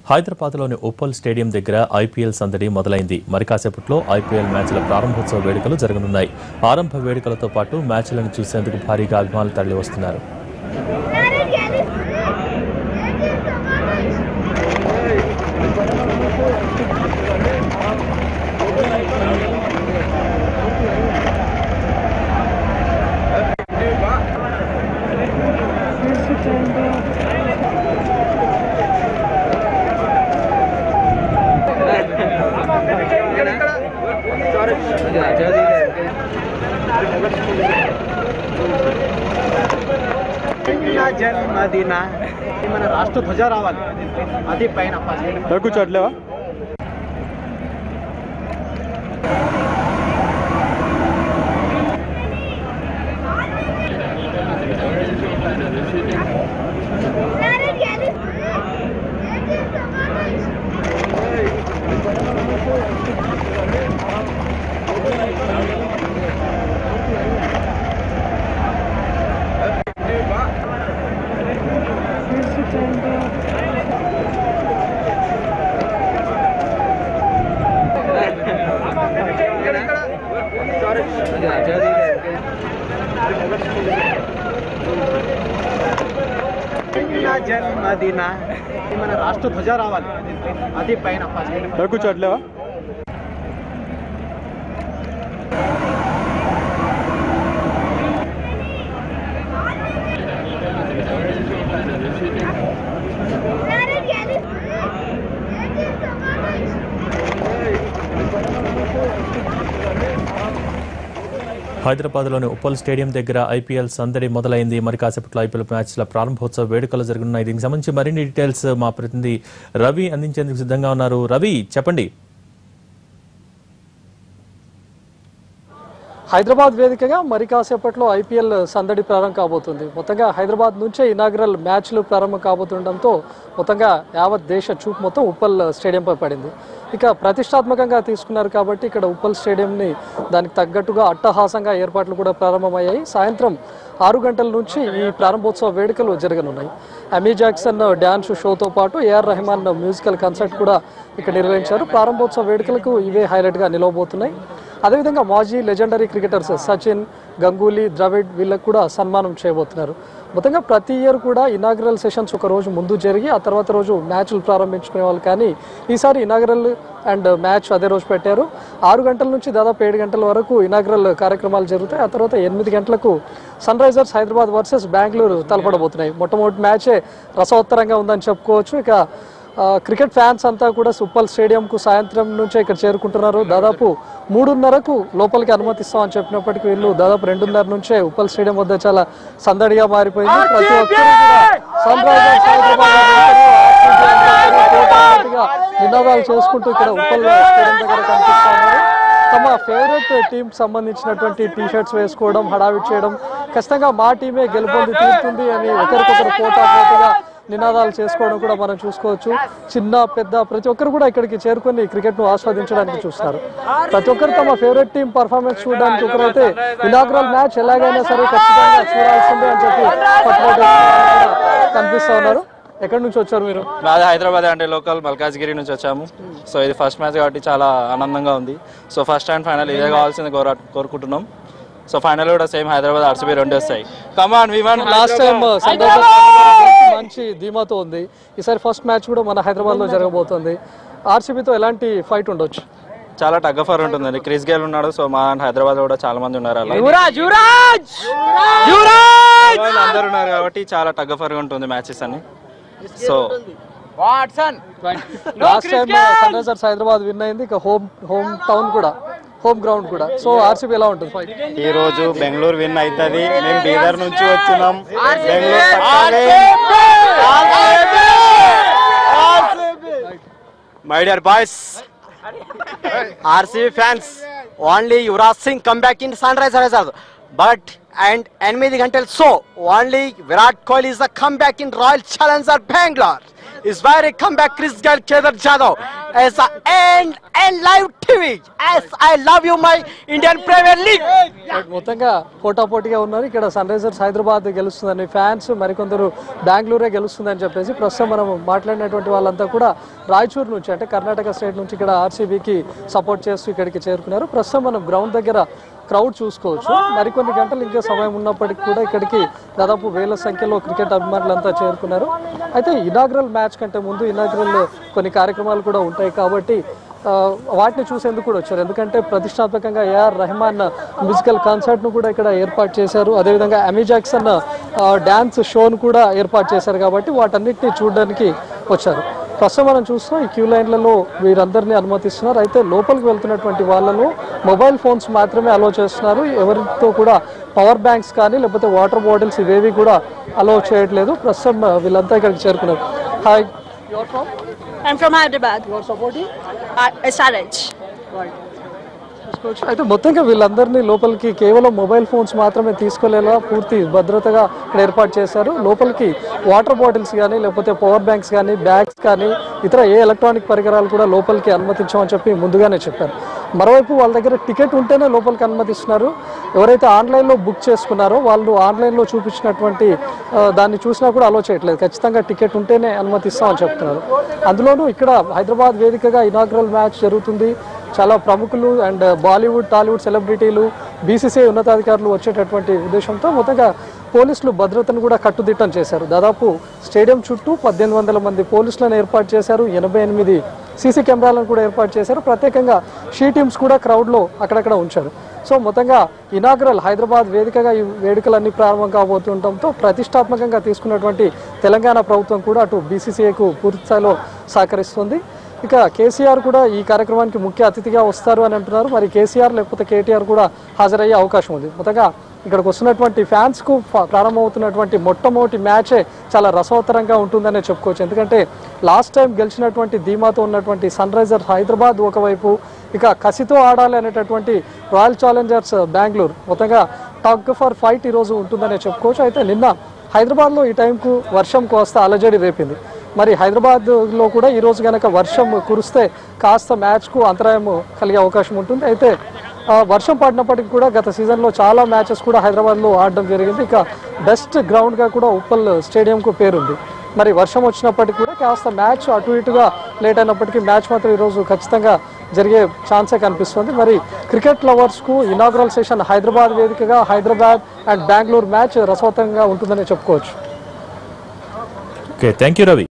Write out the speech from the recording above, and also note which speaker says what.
Speaker 1: హైదరాబాద్లోని ఉప్పల్ స్టేడియం దగ్గర ఐపీఎల్ సందడి మొదలైంది. మరి కాసేపట్లో ఐపీఎల్ మ్యాచ్ల ప్రారంభోత్సవ వేడుకలు జరగనున్నాయి. ఆరంభ వేడుకలతో పాటు మ్యాచ్లను చూసేందుకు భారీగా అభిమానులు తరలి వస్తున్నారు.
Speaker 2: జన్మదిన మన రాష్ట్ర ధ్వజ రావాలి, అది పైన కూర్చోట్లేవా? జన్మదిన మన రాష్ట్ర ధ్వజ రావాలి, అది పైన కూర్చోట్లేవా?
Speaker 1: హైదరాబాద్లోని ఉప్పల్ స్టేడియం దగ్గర ఐపీఎల్ సందడి మొదలైంది. మరి కాసేపట్లో ఐపీఎల్ మ్యాచ్ల ప్రారంభోత్సవ వేడుకలు జరుగుతున్నాయి. దీనికి సంబంధించి మరిన్ని డీటెయిల్స్ మా ప్రతినిధి రవి అందించేందుకు సిద్ధంగా ఉన్నారు. రవి, చెప్పండి.
Speaker 3: హైదరాబాద్ వేదికగా మరి కాసేపట్లో ఐపీఎల్ సందడి ప్రారంభం కాబోతుంది. మొత్తంగా హైదరాబాద్ నుంచే ఇనాగ్రల్ మ్యాచ్లు ప్రారంభం కాబోతుండటంతో మొత్తంగా యావత్ దేశ చూపు మొత్తం ఉప్పల్ స్టేడియంపై పడింది. ఇక ప్రతిష్టాత్మకంగా తీసుకున్నారు కాబట్టి ఇక్కడ ఉప్పల్ స్టేడియంని దానికి తగ్గట్టుగా అట్టహాసంగా ఏర్పాట్లు కూడా ప్రారంభమయ్యాయి. సాయంత్రం 6 గంటల నుంచి ఈ ప్రారంభోత్సవ వేడుకలు జరగనున్నాయి. అమీ జాక్సన్ డ్యాన్స్ షోతో పాటు ఏఆర్ రెహమాన్ మ్యూజికల్ కన్సర్ట్ కూడా ఇక్కడ నిర్వహించారు. ప్రారంభోత్సవ వేడుకలకు ఇవే హైలైట్గా నిలవబోతున్నాయి. అదేవిధంగా మాజీ లెజెండరీ క్రికెటర్స్ సచిన్, గంగూలీ, ద్రవిడ్ వీళ్ళకు కూడా సన్మానం చేయబోతున్నారు. మొత్తంగా ప్రతి ఇయర్ కూడా ఇనాగ్రల్ సెషన్స్ ఒక రోజు ముందు జరిగి ఆ తర్వాత రోజు మ్యాచ్లు ప్రారంభించుకునే వాళ్ళు, కానీ ఈసారి ఇనాగ్రల్ అండ్ మ్యాచ్ అదే రోజు పెట్టారు. 6 గంటల నుంచి దాదాపు 7 గంటల వరకు ఇనాగ్రల్ కార్యక్రమాలు జరుగుతాయి. ఆ తర్వాత 8 గంటలకు Sunrisers Hyderabad versus Bengaluru తలపడబోతున్నాయి. మొట్టమొదటి మ్యాచే రసవత్తరంగా ఉందని చెప్పుకోవచ్చు. ఇక క్రికెట్ ఫ్యాన్స్ అంతా కూడా ఉప్పల్ స్టేడియంకు సాయంత్రం నుంచే ఇక్కడ చేరుకుంటున్నారు. దాదాపు 3:30కు లోపలికి అనుమతిస్తామని చెప్పినప్పటికీ వీళ్ళు దాదాపు 2:30 నుంచే ఉప్పల్ స్టేడియం వద్ద చాలా సందడిగా మారిపోయింది. ప్రతి ఒక్కరు కూడా సన్ రైజర్స్ నినాదాలు చేసుకుంటూ ఇక్కడ ఉప్పల్ స్టేడియం దగ్గర కనిపిస్తున్నారు. తమ ఫేవరెట్ టీంకి సంబంధించినటువంటి టీషర్ట్స్ వేసుకోవడం, హడావిడి చేయడం, ఖచ్చితంగా మా టీమే గెలుపొంది తీరుతుంది అని ఒకరికొకరు పోటాపోటీగా నినాదాలు చేసుకోవడం కూడా మనం చూసుకోవచ్చు. చిన్న పెద్ద ప్రతి ఒక్కరు కూడా ఇక్కడికి చేరుకొని క్రికెట్ను ఆస్వాదించడానికి చూస్తారు. ప్రతి ఒక్కరు తమ ఫేవరెట్ టీం పర్ఫార్మెన్స్ చూడడానికి, ఒకరైతే ఇనాగ్రల్ మ్యాచ్ ఎలాగైనా సరే ఖచ్చితంగా చూడాల్సిందే అని చెప్పి కనిపిస్తూ ఉన్నారు. ఎక్కడి నుంచి వచ్చారు మీరు?
Speaker 4: నాది హైదరాబాద్, అంటే లోకల్ మల్కాజ్గిరి నుంచి వచ్చాము. సో ఇది ఫస్ట్ మ్యాచ్ కాబట్టి చాలా ఆనందంగా ఉంది. సో ఫస్ట్ అండ్ ఫైనల్ ఇదే కావాల్సింది కోరుకుంటున్నాం. సో ఫైనల్ కూడా సేమ్ హైదరాబాద్ ఆర్సీబీ 2 వస్తాయి. కమాన్, వి వన్.
Speaker 3: లాస్ట్ టైం మంచి ధీమాతో ఉంది. ఈసారి ఫస్ట్ మ్యాచ్ కూడా మన హైదరాబాద్ లో జరగబోతుంది. ఆర్సీబీతో ఎలాంటి ఫైట్ ఉండొచ్చు?
Speaker 4: చాలా టగ్ ఆఫర్ ఉంటుందండి. క్రిస్ గేల్ ఉన్నాడు. సో మా హైదరాబాద్ లో కూడా చాలా మంది ఉన్నారు, అలా అందరు ఉన్నారు కాబట్టి చాలా టగ్ ఆఫర్ గా ఉంటుంది మ్యాచెస్ అని. So
Speaker 3: last time Sunrisers Hyderabad win అయింది. ఇక హోమ్ టౌన్ కూడా, హోమ్ గ్రౌండ్ కూడా. సో ఆర్సీబీ ఎలా ఉంటుంది ఫైట్?
Speaker 2: ఈ రోజు బెంగళూరు విన్ అవుతుంది. మేము బీదర్ నుంచి వచ్చినాం. My dear boys, RCB fans, only Yuvraj Singh come back in Sunrisers, but and 8 గంటలు so only Virat Kohli is a comeback in Royal Challenger Bangalore. Is very comeback Chris Gayle, Kedar Jadhav. as and live TV. As I love you, my Indian Premier League.
Speaker 3: మొత్తంగా పోటాపోటీగా ఉన్నారు. ఇక్కడ sun Risers Hyderabad గెలుస్తుందని fans, మరికొందరు బెంగళూరే గెలుస్తుందని చెప్పేసి ప్రస్తుతం మనం మాట్లాడినటువంటి వాళ్ళంతా కూడా రాయచూరు నుంచి అంటే కర్ణాటక స్టేట్ నుంచి ఇక్కడ ఆర్సీబీకి సపోర్ట్ చేస్తూ ఇక్కడికి చేరుకున్నారు. ప్రస్తుతం మనం గ్రౌండ్ దగ్గర క్రౌడ్ చూసుకోవచ్చు. మరికొన్ని గంటలు ఇంకా సమయం ఉన్నప్పటికీ కూడా ఇక్కడికి దాదాపు వేల సంఖ్యలో క్రికెట్ అభిమానులంతా చేరుకున్నారు. అయితే ఇనాగ్రల్ మ్యాచ్ కంటే ముందు ఇనాగ్రల్ కొన్ని కార్యక్రమాలు కూడా ఉంటాయి కాబట్టి వాటిని చూసేందుకు కూడా వచ్చారు. ఎందుకంటే ప్రతిష్టాత్మకంగా ఏఆర్ రెహమాన్ మ్యూజికల్ కాన్సర్ట్ను కూడా ఇక్కడ ఏర్పాటు చేశారు. అదేవిధంగా అమీ జాక్సన్ డ్యాన్స్ షోను కూడా ఏర్పాటు చేశారు కాబట్టి వాటన్నిటిని చూడడానికి వచ్చారు. ప్రస్తుతం మనం చూస్తున్నాం ఈ క్యూ లైన్లలో వీరందరినీ అనుమతిస్తున్నారు. అయితే లోపలికి వెళ్తున్నటువంటి వాళ్ళలో మొబైల్ ఫోన్స్ మాత్రమే అలో చేస్తున్నారు. ఎవరితో కూడా పవర్ బ్యాంక్స్ కానీ లేకపోతే వాటర్ బాటిల్స్ ఇవేవి కూడా అలో చేయట్లేదు. ప్రస్తుతం వీళ్ళంతా ఇక్కడికి చేరుకున్నారు. Hi, your from?
Speaker 5: I'm from Hyderabad.
Speaker 3: Your supporting?
Speaker 5: SRH.
Speaker 3: అయితే మొత్తంగా వీళ్ళందరినీ లోపలికి కేవలం మొబైల్ ఫోన్స్ మాత్రమే తీసుకోలేలా పూర్తి భద్రతగా ఇక్కడ ఏర్పాటు చేశారు. లోపలికి వాటర్ బాటిల్స్ కానీ లేకపోతే పవర్ బ్యాంక్స్ కానీ బ్యాగ్స్ కానీ ఇతర ఏ ఎలక్ట్రానిక్ పరికరాలు కూడా లోపలికి అనుమతించమని చెప్పి ముందుగానే చెప్పారు. మరోవైపు వాళ్ళ దగ్గర టికెట్ ఉంటేనే లోపలికి అనుమతిస్తున్నారు. ఎవరైతే ఆన్లైన్లో బుక్ చేసుకున్నారో వాళ్ళు ఆన్లైన్లో చూపించినటువంటి దాన్ని చూసినా కూడా అలో చేయట్లేదు. ఖచ్చితంగా టికెట్ ఉంటేనే అనుమతిస్తామని చెప్తున్నారు. అందులోనూ ఇక్కడ హైదరాబాద్ వేదికగా ఇనాగ్రల్ మ్యాచ్ జరుగుతుంది. చాలా ప్రముఖులు అండ్ బాలీవుడ్, టాలీవుడ్ సెలబ్రిటీలు, బీసీసీఐ ఉన్నతాధికారులు వచ్చేటటువంటి ఉద్దేశంతో మొత్తంగా పోలీసులు భద్రతను కూడా కట్టుదిట్టం చేశారు. దాదాపు స్టేడియం చుట్టూ 1800 మంది పోలీసులను ఏర్పాటు చేశారు. 88 సీసీ కెమెరాలను కూడా ఏర్పాటు చేశారు. ప్రత్యేకంగా షీ టీమ్స్ కూడా క్రౌడ్లో అక్కడక్కడ ఉంచారు. సో మొత్తంగా ఇనాగ్రల్ హైదరాబాద్ వేదికగా ఈ వేడుకలన్నీ ప్రారంభం కాబోతుండటంతో ప్రతిష్టాత్మకంగా తీసుకున్నటువంటి తెలంగాణ ప్రభుత్వం కూడా అటు బీసీసీఐకు పూర్తి స్థాయిలో సహకరిస్తుంది. ఇక కేసీఆర్ కూడా ఈ కార్యక్రమానికి ముఖ్య అతిథిగా వస్తారు అని అంటున్నారు. మరి కేసీఆర్ లేకపోతే కేటీఆర్ కూడా హాజరయ్యే అవకాశం ఉంది. మొత్తంగా ఇక్కడికి వస్తున్నటువంటి ఫ్యాన్స్కు ప్రారంభమవుతున్నటువంటి మొట్టమొదటి మ్యాచే చాలా రసవత్తరంగా ఉంటుందనే చెప్పుకోవచ్చు. ఎందుకంటే లాస్ట్ టైం గెలిచినటువంటి ధీమాతో ఉన్నటువంటి సన్ రైజర్స్ హైదరాబాద్ ఒకవైపు, ఇక కసితో ఆడాలి అనేటటువంటి రాయల్ ఛాలెంజర్స్ బెంగళూరు, మొత్తంగా టగ్ ఫర్ ఫైట్ ఈరోజు ఉంటుందనే చెప్పుకోవచ్చు. అయితే నిన్న హైదరాబాద్లో ఈ టైంకు వర్షం కోస్త అలజడి రేపింది. మరి హైదరాబాద్లో కూడా ఈరోజు కనుక వర్షం కురిస్తే కాస్త మ్యాచ్కు అంతరాయం కలిగే అవకాశం ఉంటుంది. అయితే వర్షం పడినప్పటికీ కూడా గత సీజన్లో చాలా మ్యాచెస్ కూడా హైదరాబాద్లో ఆడడం జరిగింది. ఇక బెస్ట్ గ్రౌండ్గా కూడా ఉప్పల్ స్టేడియంకు పేరుంది. మరి వర్షం వచ్చినప్పటికీ కూడా కాస్త మ్యాచ్ అటు ఇటుగా లేట్ అయినప్పటికీ మ్యాచ్ మాత్రం ఈరోజు ఖచ్చితంగా జరిగే ఛాన్సే కనిపిస్తుంది. మరి క్రికెట్ లవర్స్కు ఇనాగ్రల్ సెషన్ హైదరాబాద్ వేదికగా హైదరాబాద్ అండ్ బెంగళూరు మ్యాచ్ రసవత్తంగా ఉంటుందని చెప్పుకోవచ్చు.
Speaker 1: Okay, thank you Ravi.